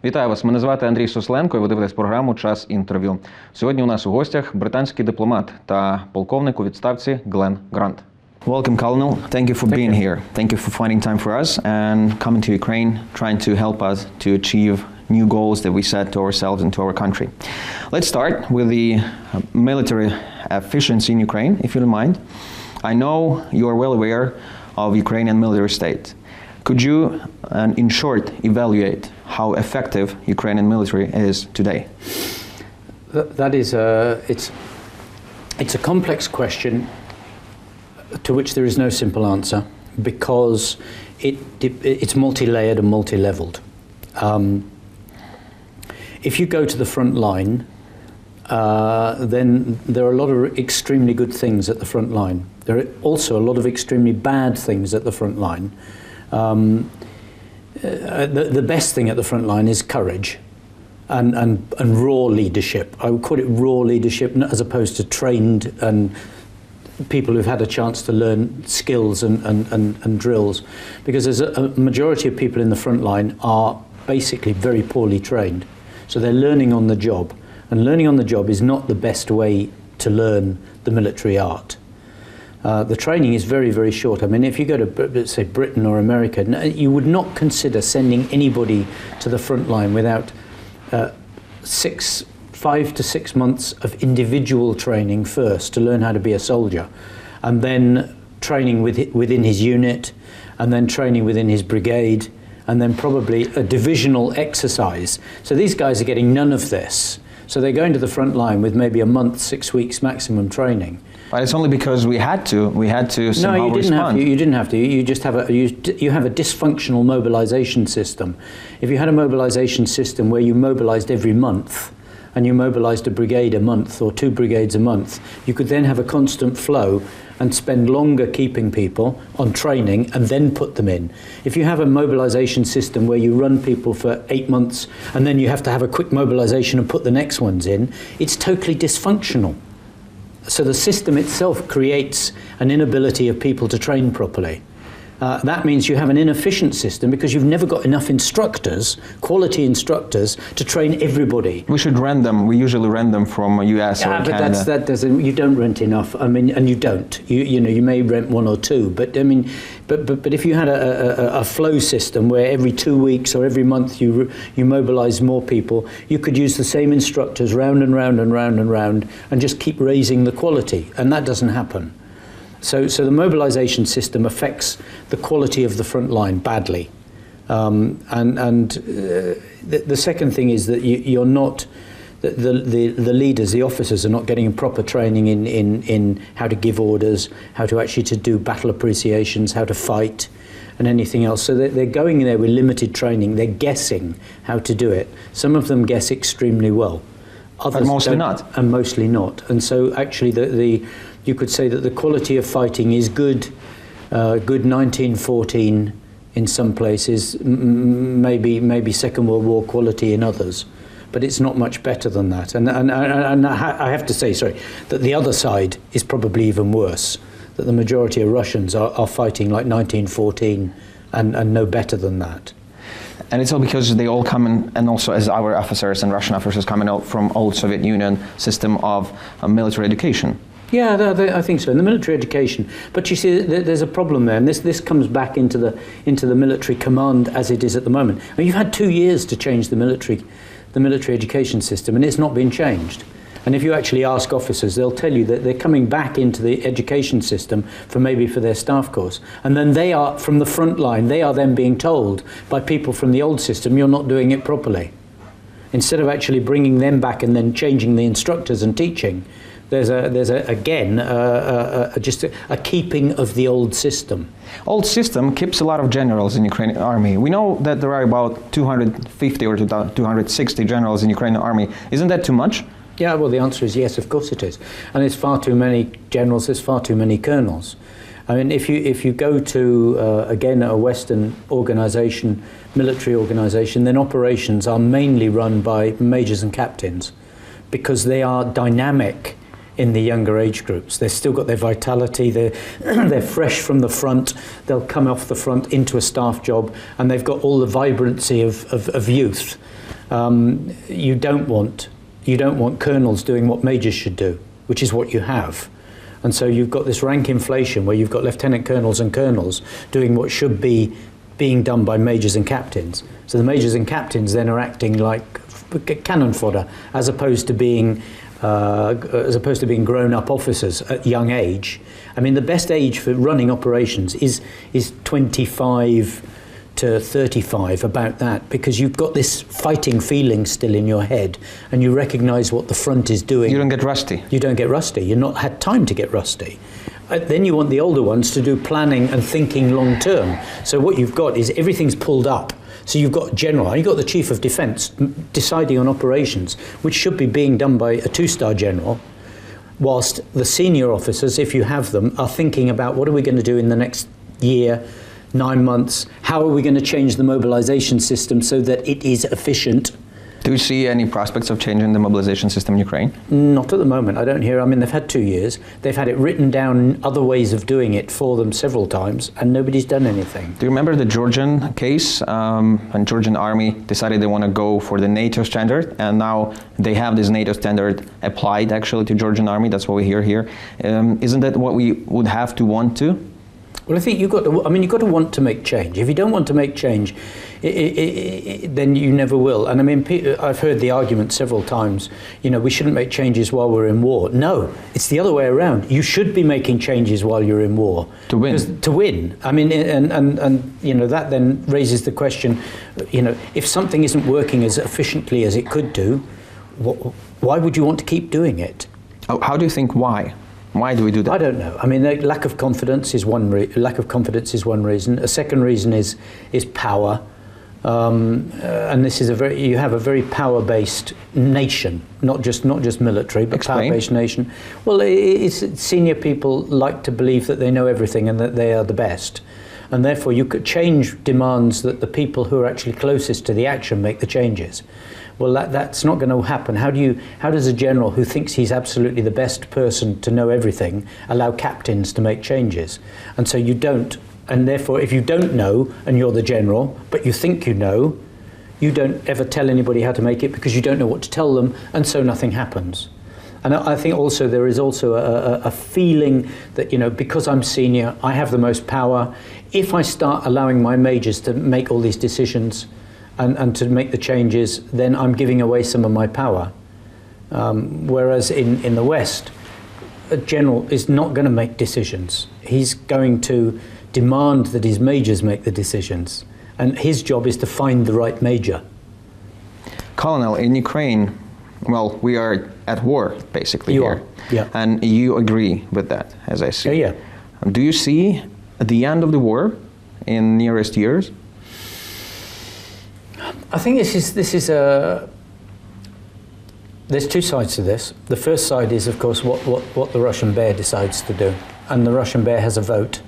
Вітаю вас, мене звати Андрій Сусленко і ви дивитесь програму «Час інтерв'ю». Сьогодні у нас у гостях британський дипломат та полковник у відставці Глен Грант. Welcome, Colonel. Thank you for being here. Thank you for finding time for us and coming to Ukraine, trying to help us to achieve new goals that we set to ourselves and to our country. Let's start with the military efficiency in Ukraine, if you don't mind. I know you are well aware of Ukrainian military state. Could you, in short, evaluate how effective Ukrainian military is today? That is it's a complex question to which there is no simple answer because it's multi-layered and multi-leveled. If you go to the front line, then there are a lot of extremely good things at the front line. There are also a lot of extremely bad things at the front line. The best thing at the front line is courage and raw leadership. I would call it raw leadership as opposed to trained and people who've had a chance to learn skills and drills. Because there's a majority of people in the front line are basically very poorly trained. So they're learning on the job. And learning on the job is not the best way to learn the military art. The training is very, very short. I mean, if you go to, let's say, Britain or America, you would not consider sending anybody to the front line without 5 to 6 months of individual training first to learn how to be a soldier, and then training within his unit, and then training within his brigade, and then probably a divisional exercise. So these guys are getting none of this. So they're going to the front line with maybe a month, 6 weeks maximum training. But it's only because we had to somehow respond. You didn't have to. You just have you have a dysfunctional mobilization system. If you had a mobilization system where you mobilized every month, and you mobilized a brigade a month or 2 brigades a month, you could then have a constant flow and spend longer keeping people on training and then put them in. If you have a mobilization system where you run people for 8 months and then you have to have a quick mobilization and put the next ones in, it's totally dysfunctional. So the system itself creates an inability of people to train properly. That means you have an inefficient system because you've never got enough instructors, quality instructors, to train everybody. We should rent them. We usually rent them from US or Canada. But that doesn't. You don't rent enough. I mean, and you don't. You know, you may rent 1 or 2, but I mean, but if you had a flow system where every 2 weeks or every month you mobilize more people, you could use the same instructors round and round and round and round and just keep raising the quality, and that doesn't happen. So the mobilization system affects the quality of the front line badly, the second thing is that you're not the leaders, the officers are not getting proper training in how to give orders, how to actually to do battle appreciations, how to fight, and anything else. So they're going in there with limited training. They're guessing how to do it. Some of them guess extremely well, others but mostly not. And mostly not. And so actually you could say that the quality of fighting is good 1914 in some places, maybe Second World War quality in others, but it's not much better than that. And I have to say, that the other side is probably even worse, that the majority of Russians are fighting like 1914 and no better than that. And it's all because they all come in, and also as our officers and Russian officers coming out from old Soviet Union system of military education. Yeah, I think so. In the military education, but you see, there's a problem there, and this comes back into the military command as it is at the moment. I mean, you've had 2 years to change the military education system, and it's not been changed. And if you actually ask officers, they'll tell you that they're coming back into the education system for their staff course, and then they are from the front line. They are then being told by people from the old system, you're not doing it properly. Instead of actually bringing them back and then changing the instructors and teaching. There's just a keeping of the old system. Old system keeps a lot of generals in Ukrainian army. We know that there are about 250 or 260 generals in Ukrainian army. Isn't that too much? Yeah, well, the answer is yes, of course it is. And it's far too many generals, there's far too many colonels. I mean, if you go to, again, a Western organization, military organization, then operations are mainly run by majors and captains because they are dynamic in the younger age groups. They've still got their vitality, they're fresh from the front, they'll come off the front into a staff job, and they've got all the vibrancy of youth. You don't want colonels doing what majors should do, which is what you have. And so you've got this rank inflation where you've got lieutenant colonels and colonels doing what should be being done by majors and captains. So the majors and captains then are acting like cannon fodder, as opposed to being grown-up officers at young age. I mean, the best age for running operations is 25 to 35, about that, because you've got this fighting feeling still in your head, and you recognise what the front is doing. You don't get rusty. You don't get rusty. You've not had time to get rusty. Then you want the older ones to do planning and thinking long term. So what you've got is everything's pulled up. So you've got general, you've got the chief of defence deciding on operations, which should be being done by a 2-star general, whilst the senior officers, if you have them, are thinking about what are we going to do in the next year, 9 months, how are we going to change the mobilisation system so that it is efficient. Do you see any prospects of changing the mobilization system in Ukraine? Not at the moment. I don't hear. I mean, they've had 2 years. They've had it written down other ways of doing it for them several times, and nobody's done anything. Do you remember the Georgian case? When Georgian army decided they want to go for the NATO standard, and now they have this NATO standard applied actually to Georgian army. That's what we hear here. Isn't that what we would have to want to? Well, I think you've got to want to make change. If you don't want to make change, then you never will. And I mean, I've heard the argument several times, we shouldn't make changes while we're in war. No, it's the other way around. You should be making changes while you're in war. To win. To win. I mean, and that then raises the question, if something isn't working as efficiently as it could do, why would you want to keep doing it? How do you think why? Why do we do that? I don't know. I mean, lack of confidence is one reason. A second reason is power, and this is you have a very power-based nation, not just military, but Explain. Power-based nation. Well, senior people like to believe that they know everything and that they are the best, and therefore you could change demands that the people who are actually closest to the action make the changes. Well, that's not going to happen. How does a general who thinks he's absolutely the best person to know everything allow captains to make changes? And so you don't, and therefore if you don't know and you're the general, but you think you know, you don't ever tell anybody how to make it because you don't know what to tell them, and so nothing happens. And I think also there is also a feeling that, because I'm senior, I have the most power. If I start allowing my majors to make all these decisions, and to make the changes, then I'm giving away some of my power. Whereas in the West, a general is not going to make decisions. He's going to demand that his majors make the decisions. And his job is to find the right major. Colonel, in Ukraine, well, we are at war, basically, You here. are, yeah. And you agree with that, as I see. Yeah. Do you see the end of the war in nearest years? I think there's two sides to this. The first side is, of course, what the Russian bear decides to do. And the Russian bear has a vote.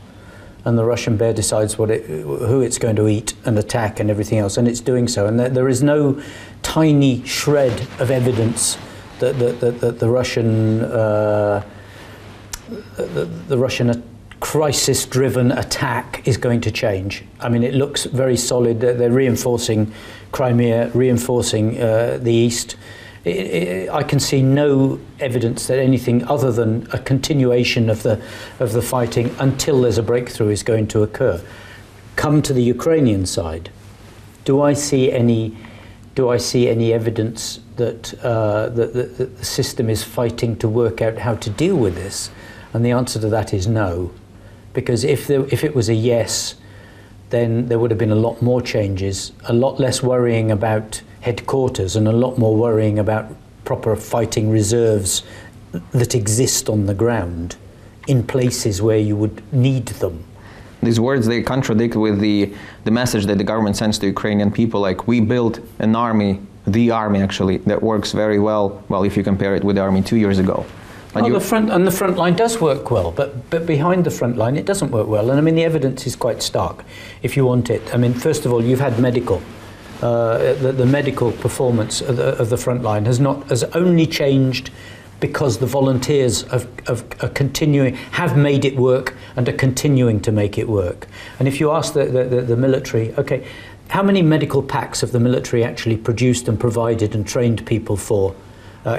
And the Russian bear decides who it's going to eat and attack and everything else. And it's doing so. And there is no tiny shred of evidence that the Russian crisis-driven attack is going to change. I mean, it looks very solid. They're reinforcing Crimea, reinforcing the east. I can see no evidence that anything other than a continuation of the fighting until there's a breakthrough is going to occur. Come to the Ukrainian side. Do I see any evidence that the system is fighting to work out how to deal with this? And the answer to that is no. Because if it was a yes, then there would have been a lot more changes, a lot less worrying about headquarters and a lot more worrying about proper fighting reserves that exist on the ground in places where you would need them. These words, they contradict with the message that the government sends to Ukrainian people, like, we built an army, the army actually, that works very well, if you compare it with the army 2 years ago. The front line does work well, but behind the front line it doesn't work well. And I mean, the evidence is quite stark, if you want it. I mean, first of all, you've had medical. The medical performance of the front line has only changed because the volunteers have made it work and are continuing to make it work. And if you ask the military, okay, how many medical packs have the military actually produced and provided and trained people for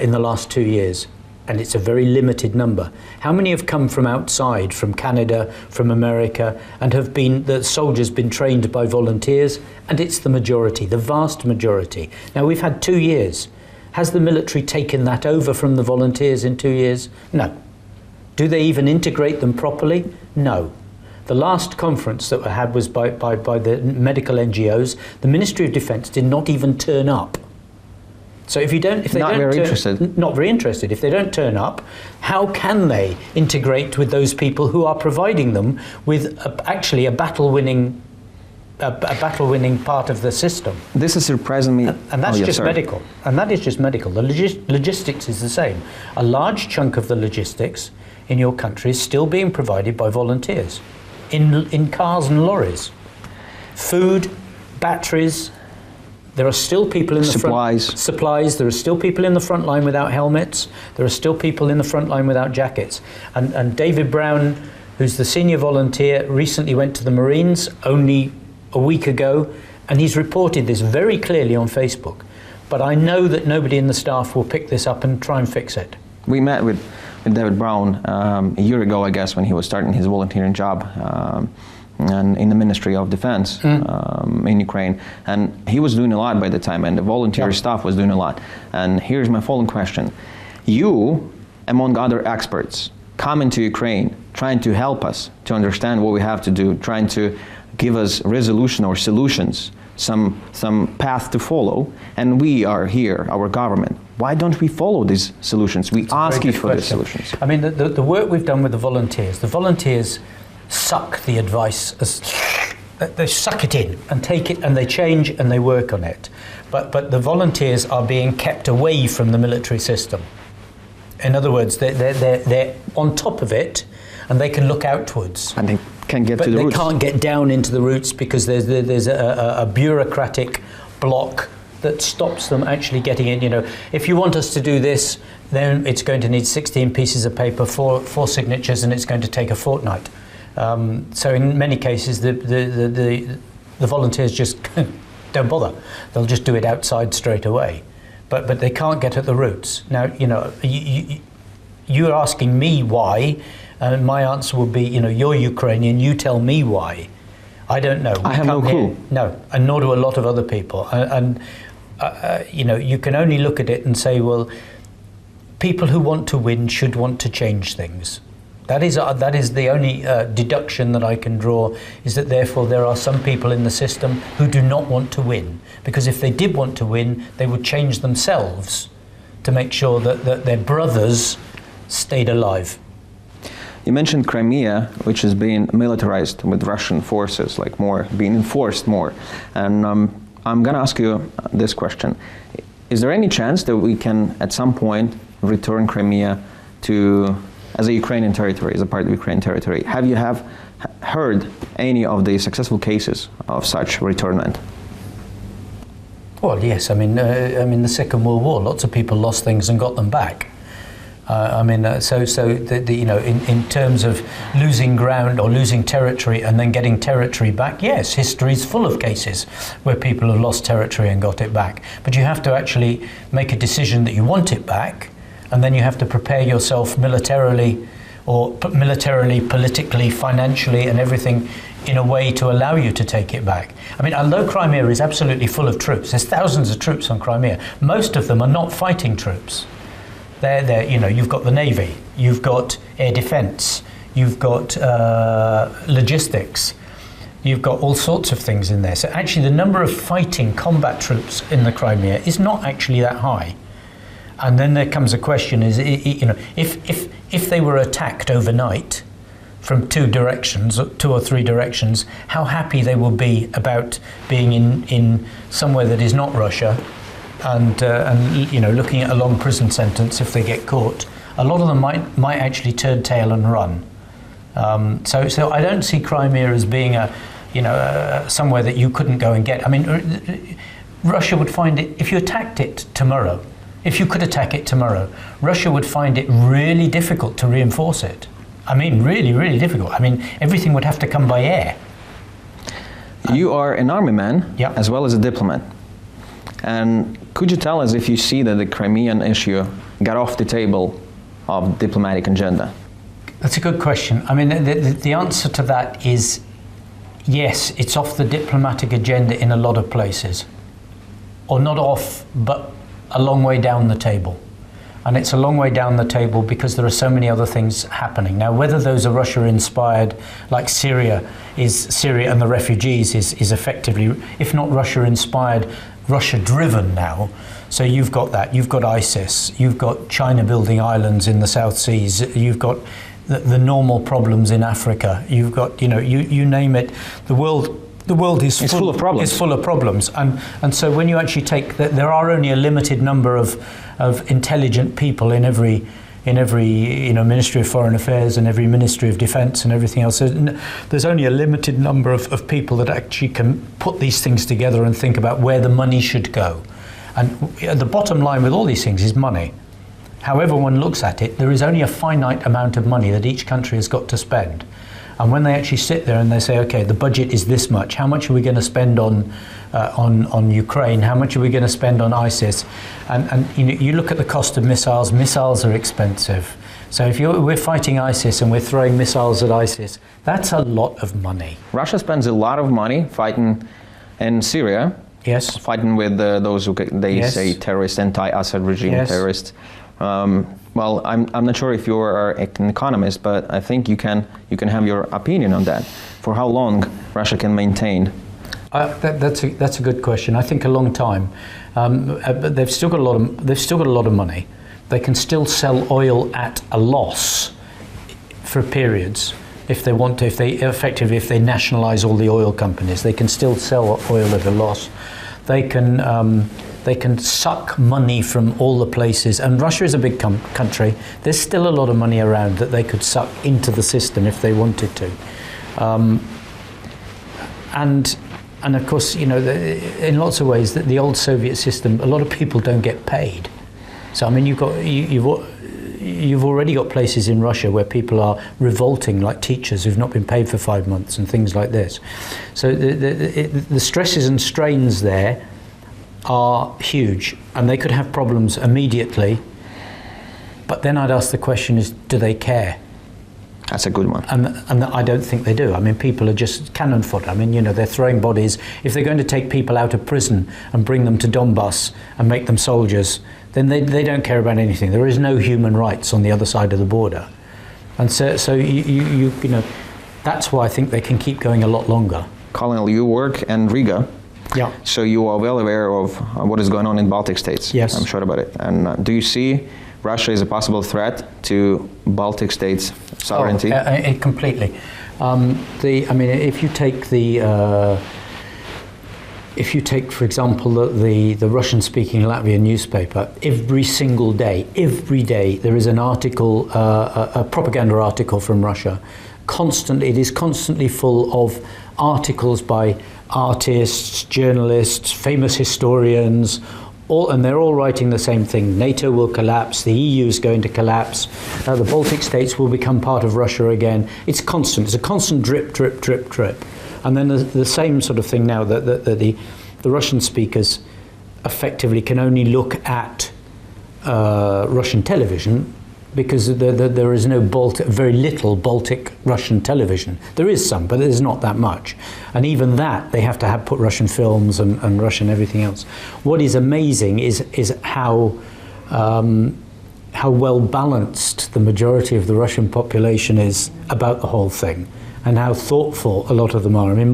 in the last 2 years? And it's a very limited number. How many have come from outside, from Canada, from America, and have been, the soldiers been trained by volunteers? And it's the majority, the vast majority. Now, we've had 2 years. Has the military taken that over from the volunteers in 2 years? No. Do they even integrate them properly? No. The last conference that we had was by the medical NGOs. The Ministry of Defence did not even turn up. So if they not don't very interested. Not very interested. If they don't turn up, how can they integrate with those people who are providing them with actually a battle-winning part of the system? This is surprising me. And that's just medical. And that is just medical. The logistics is the same. A large chunk of the logistics in your country is still being provided by volunteers in cars and lorries. Food, batteries. There are still people in the supplies. There are still people in the front line without helmets. There are still people in the front line without jackets. And David Brown, who's the senior volunteer, recently went to the Marines only a week ago, and he's reported this very clearly on Facebook. But I know that nobody in the staff will pick this up and try and fix it. We met with David Brown a year ago, I guess, when he was starting his volunteering job. And in the Ministry of Defense in Ukraine, and he was doing a lot by the time, and the volunteer staff was doing a lot. And here's my following question: you, among other experts, come into Ukraine trying to help us to understand what we have to do, trying to give us resolution or solutions, some path to follow, and we are here, our government. Why don't we follow these solutions? We ask you for these solutions. I mean, the work we've done with the volunteers suck the advice, they suck it in and take it, and they change and they work on it. But the volunteers are being kept away from the military system. In other words, they're on top of it, and they can look outwards. And they can get to the roots. But they can't get down into the roots because there's a bureaucratic block that stops them actually getting in. You know, if you want us to do this, then it's going to need 16 pieces of paper, four signatures, and it's going to take a fortnight. So in many cases, the volunteers just don't bother. They'll just do it outside straight away. But they can't get at the roots. Now, you know, you're asking me why, and my answer would be, you know, you're Ukrainian, you tell me why. I don't know. I have no clue. No, and nor do a lot of other people. And you know, you can only look at it and say, well, people who want to win should want to change things. That is the only deduction that I can draw, is that therefore there are some people in the system who do not want to win. Because if they did want to win, they would change themselves to make sure that their brothers stayed alive. You mentioned Crimea, which is being militarized with Russian forces, like being enforced more. And I'm going to ask you this question. Is there any chance that we can, at some point, return Crimea as a Ukrainian territory, as a part of Ukrainian territory? Have you heard any of the successful cases of such returnment? Well, yes. I mean, the Second World War, lots of people lost things and got them back. You know, in terms of losing ground or losing territory and then getting territory back, yes, history is full of cases where people have lost territory and got it back. But you have to actually make a decision that you want it back, and then you have to prepare yourself militarily, politically, financially, and everything in a way to allow you to take it back. I mean, although Crimea is absolutely full of troops, there's thousands of troops on Crimea. Most of them are not fighting troops. You know, you've got the Navy, you've got air defence, you've got logistics, you've got all sorts of things in there. So actually the number of fighting combat troops in the Crimea is not actually that high. And then there comes a question: you know, if they were attacked overnight from two or three directions, how happy they will be about being in somewhere that is not Russia, and you know, looking at a long prison sentence if they get caught. A lot of them might actually turn tail and run. So I don't see Crimea as being somewhere that you couldn't go and get. I mean, Russia would find it, if you attacked it tomorrow, if you could attack it tomorrow, Russia would find it really difficult to reinforce it. I mean, really, really difficult. I mean, everything would have to come by air. You are an army man Yeah. as well as a diplomat. And could you tell us if you see that the Crimean issue got off the table of diplomatic agenda? That's a good question. I mean, the answer to that is yes, it's off the diplomatic agenda in a lot of places. Or not off, but a long way down the table. And it's a long way down the table because there are so many other things happening. Now, whether those are Russia-inspired, like Syria and the refugees is effectively, if not Russia-inspired, Russia-driven now. So you've got that, you've got ISIS, you've got China building islands in the South Seas, you've got the normal problems in Africa, you've got, you name it, the world is full of problems. It's full of problems, and so when you actually take that, there are only a limited number of intelligent people in every Ministry of Foreign Affairs and every Ministry of Defence and everything else. There's only a limited number of people that actually can put these things together and think about where the money should go. And the bottom line with all these things is money. However one looks at it, there is only a finite amount of money that each country has got to spend. And when they actually sit there and they say, okay, the budget is this much, how much are we going to spend on Ukraine? How much are we going to spend on ISIS? And you look at the cost of missiles. Missiles are expensive. So if we're fighting ISIS and we're throwing missiles at ISIS, that's a lot of money. Russia spends a lot of money fighting in Syria. Yes. Fighting with those who they Yes. say terrorists, anti-Assad regime Yes. terrorists. Well, I'm not sure if you are an economist, but I think you can have your opinion on that. For how long Russia can maintain? That's a good question. I think a long time, but they've still got a lot of money. They can still sell oil at a loss for periods if they want to. If they nationalize all the oil companies, they can still sell oil at a loss. They can suck money from all the places, and Russia is a big country. There's still a lot of money around that they could suck into the system if they wanted to. And of course, in lots of ways, the old Soviet system, a lot of people don't get paid. So I mean, you've already got places in Russia where people are revolting, like teachers who've not been paid for 5 months and things like this. So the stresses and strains there are huge, and they could have problems immediately. But then I'd ask the question is, do they care? That's a good one. And I don't think they do. I mean, people are just cannon fodder. I mean, they're throwing bodies. If they're going to take people out of prison and bring them to Donbass and make them soldiers, then they don't care about anything. There is no human rights on the other side of the border. And so you that's why I think they can keep going a lot longer. Colonel, you work in Riga. Yeah. So you are well aware of what is going on in Baltic states. Yes. I'm sure about it. And do you see Russia as a possible threat to Baltic states' sovereignty? Completely. If you take, for example, the Russian-speaking Latvian newspaper, every day, there is an article, a propaganda article from Russia. It is constantly full of articles by artists, journalists, famous historians, and they're all writing the same thing. NATO will collapse, the EU is going to collapse, the Baltic states will become part of Russia again. It's constant. It's a constant drip, drip, drip, drip. And then the same sort of thing now that the Russian speakers effectively can only look at Russian television because there is very little Baltic Russian television. There is some, but there's not that much. And even that, they have to put Russian films and Russian everything else. What is amazing is how well balanced the majority of the Russian population is about the whole thing, and how thoughtful a lot of them are. I mean,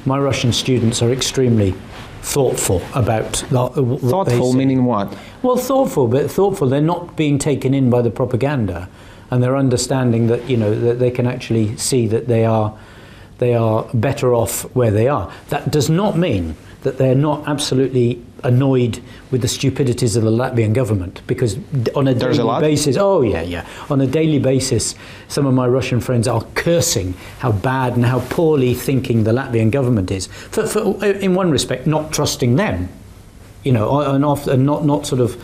my Russian students are extremely thoughtful about what Thoughtful they meaning what? Well, thoughtful. They're not being taken in by the propaganda, and they're understanding that that they can actually see that they are better off where they are. That does not mean that they're not absolutely annoyed with the stupidities of the Latvian government, because on a daily basis, on a daily basis, some of my Russian friends are cursing how bad and how poorly thinking the Latvian government is. For in one respect, not trusting them, and not sort of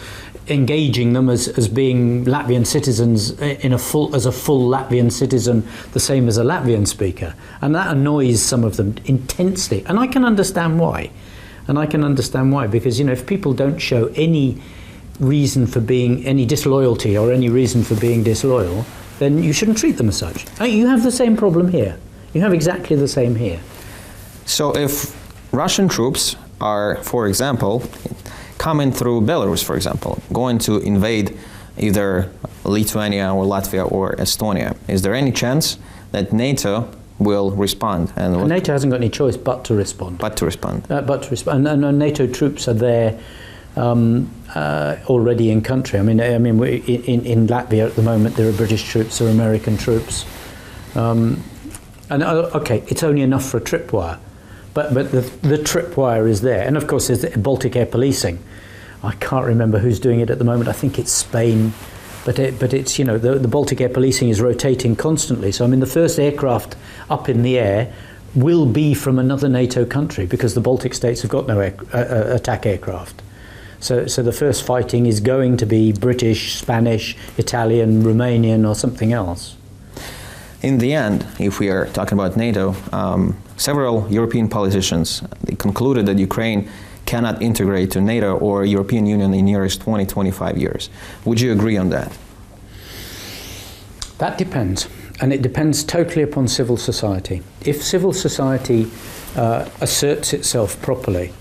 engaging them as being Latvian citizens as a full Latvian citizen, the same as a Latvian speaker, and that annoys some of them intensely. And I can understand why. Because if people don't show any reason for being any disloyalty or any reason for being disloyal, then you shouldn't treat them as such. You have the same problem here. You have exactly the same here. So if Russian troops are, for example, coming through Belarus, for example, going to invade either Lithuania or Latvia or Estonia, is there any chance that NATO will respond? And NATO hasn't got any choice but to respond. And NATO troops are there already in country. I mean, in Latvia at the moment there are British troops, there are American troops. Okay, it's only enough for a tripwire. But the tripwire is there. And of course there's the Baltic air policing. I can't remember who's doing it at the moment. I think it's Spain. But it's, the Baltic air policing is rotating constantly. So, the first aircraft up in the air will be from another NATO country because the Baltic states have got no attack aircraft. So the first fighting is going to be British, Spanish, Italian, Romanian or something else. In the end, if we are talking about NATO, several European politicians they concluded that Ukraine cannot integrate to NATO or European Union in nearest 20-25 years. Would you agree on that? That depends. And it depends totally upon civil society. If civil society asserts itself properly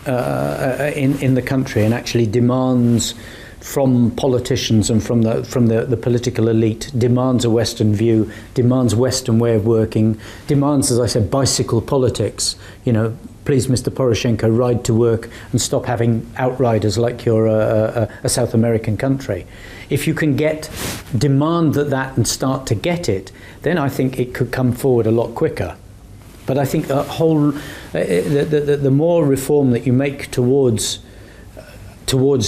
in the country and actually demands from politicians and from the political elite, demands a Western view, demands Western way of working, demands, as I said, bicycle politics, please, Mr. Poroshenko, ride to work and stop having outriders like you're a South American country. If you can demand that and start to get it, then I think it could come forward a lot quicker. But I think the more reform that you make towards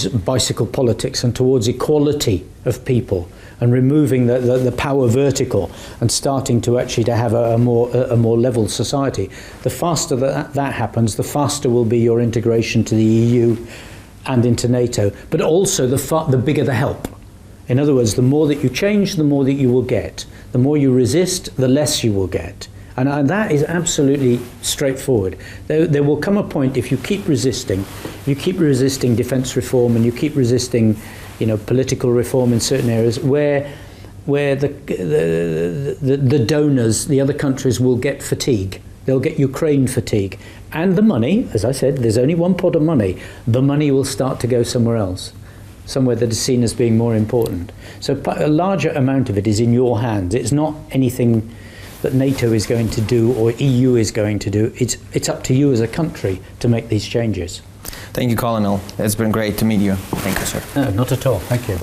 bicycle politics and towards equality of people and removing the power vertical and starting to actually to have a more level society, the faster that happens, the faster will be your integration to the EU and into NATO, but also the bigger the help. In other words, the more that you change, the more that you will get. The more you resist, the less you will get. And that is absolutely straightforward. There will come a point if you keep resisting defence reform and you keep resisting, political reform in certain areas where the donors, the other countries, will get fatigue. They'll get Ukraine fatigue. And the money, as I said, there's only one pot of money. The money will start to go somewhere else, somewhere that is seen as being more important. So a larger amount of it is in your hands. It's not anything that NATO is going to do or EU is going to do. It's up to you as a country to make these changes. Thank you, Colonel. It's been great to meet you. Thank you, sir. No, not at all. Thank you.